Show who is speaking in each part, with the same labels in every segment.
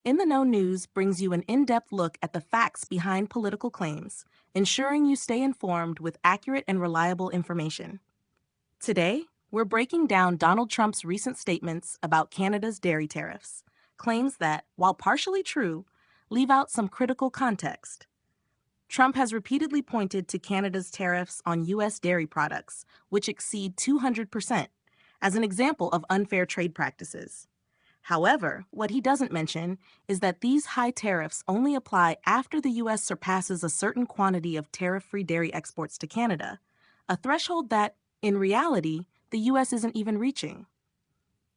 Speaker 1: In the Know News brings you an in depth look at the facts behind political claims, ensuring you stay informed with accurate and reliable information. Today, we're breaking down Donald Trump's recent statements about Canada's dairy tariffs, claims that, while partially true, leave out some critical context. Trump has repeatedly pointed to Canada's tariffs on U.S. dairy products, which exceed 200%, as an example of unfair trade practices. However, what he doesn't mention is that these high tariffs only apply after the U.S. surpasses a certain quantity of tariff-free dairy exports to Canada, a threshold that, in reality, the U.S. isn't even reaching.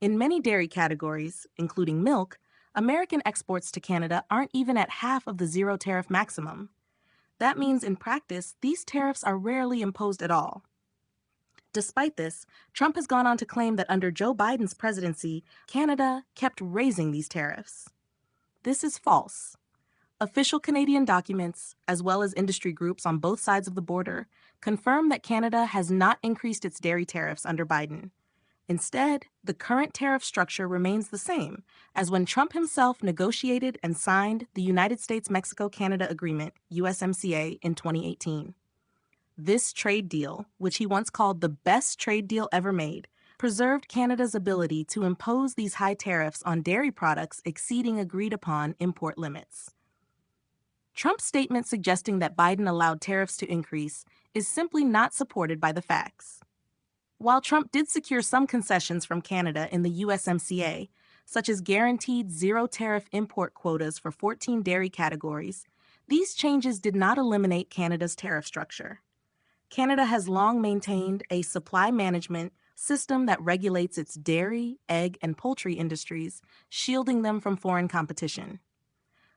Speaker 1: In many dairy categories, including milk, American exports to Canada aren't even at half of the zero tariff maximum. That means in practice, these tariffs are rarely imposed at all. Despite this, Trump has gone on to claim that under Joe Biden's presidency, Canada kept raising these tariffs. This is false. Official Canadian documents, as well as industry groups on both sides of the border, confirm that Canada has not increased its dairy tariffs under Biden. Instead, the current tariff structure remains the same as when Trump himself negotiated and signed the United States-Mexico-Canada Agreement, USMCA, in 2018. This trade deal, which he once called the best trade deal ever made, preserved Canada's ability to impose these high tariffs on dairy products exceeding agreed-upon import limits. Trump's statement suggesting that Biden allowed tariffs to increase is simply not supported by the facts. While Trump did secure some concessions from Canada in the USMCA, such as guaranteed zero-tariff import quotas for 14 dairy categories, these changes did not eliminate Canada's tariff structure. Canada has long maintained a supply management system that regulates its dairy, egg, and poultry industries, shielding them from foreign competition.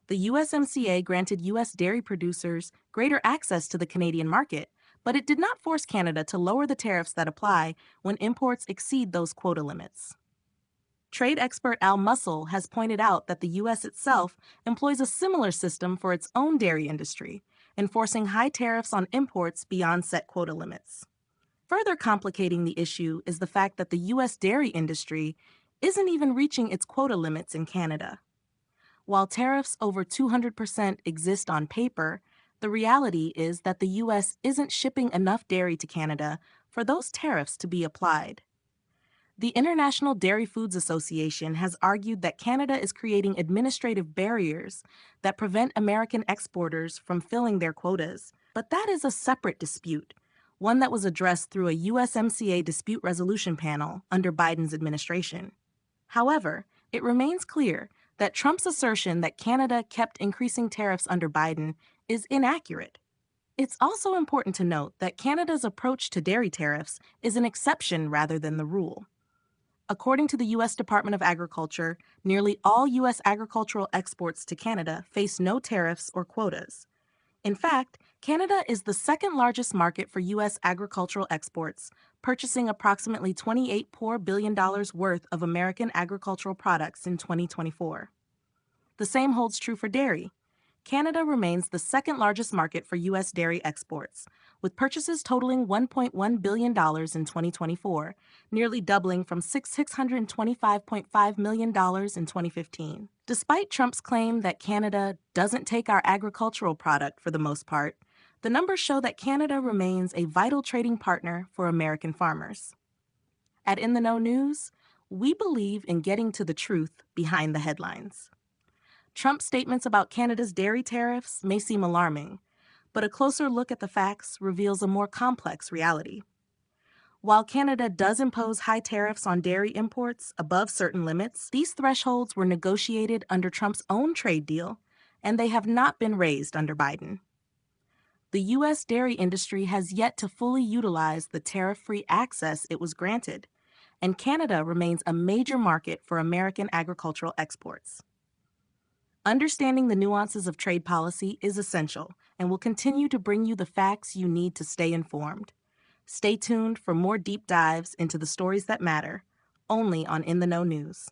Speaker 1: The USMCA granted U.S. dairy producers greater access to the Canadian market, but it did not force Canada to lower the tariffs that apply when imports exceed those quota limits. Trade expert Al Mussel has pointed out that the U.S. itself employs a similar system for its own dairy industry, enforcing high tariffs on imports beyond set quota limits. Further complicating the issue is the fact that the U.S. dairy industry isn't even reaching its quota limits in Canada. While tariffs over 200% exist on paper, the reality is that the U.S. isn't shipping enough dairy to Canada for those tariffs to be applied. The International Dairy Foods Association has argued that Canada is creating administrative barriers that prevent American exporters from filling their quotas, but that is a separate dispute, one that was addressed through a USMCA dispute resolution panel under Biden's administration. However, it remains clear that Trump's assertion that Canada kept increasing tariffs under Biden is inaccurate. It's also important to note that Canada's approach to dairy tariffs is an exception rather than the rule. According to the U.S. Department of Agriculture, nearly all U.S. agricultural exports to Canada face no tariffs or quotas. In fact, Canada is the second largest market for U.S. agricultural exports, purchasing approximately $28 billion worth of American agricultural products in 2024. The same holds true for dairy. Canada remains the second largest market for U.S. dairy exports, with purchases totaling $1.1 billion in 2024, nearly doubling from $625.5 million in 2015. Despite Trump's claim that Canada doesn't take our agricultural product for the most part, the numbers show that Canada remains a vital trading partner for American farmers. At In the Know News, we believe in getting to the truth behind the headlines. Trump's statements about Canada's dairy tariffs may seem alarming, but a closer look at the facts reveals a more complex reality. While Canada does impose high tariffs on dairy imports above certain limits, these thresholds were negotiated under Trump's own trade deal, and they have not been raised under Biden. The U.S. dairy industry has yet to fully utilize the tariff-free access it was granted, and Canada remains a major market for American agricultural exports. Understanding the nuances of trade policy is essential and will continue to bring you the facts you need to stay informed. Stay tuned for more deep dives into the stories that matter, only on In the Know News.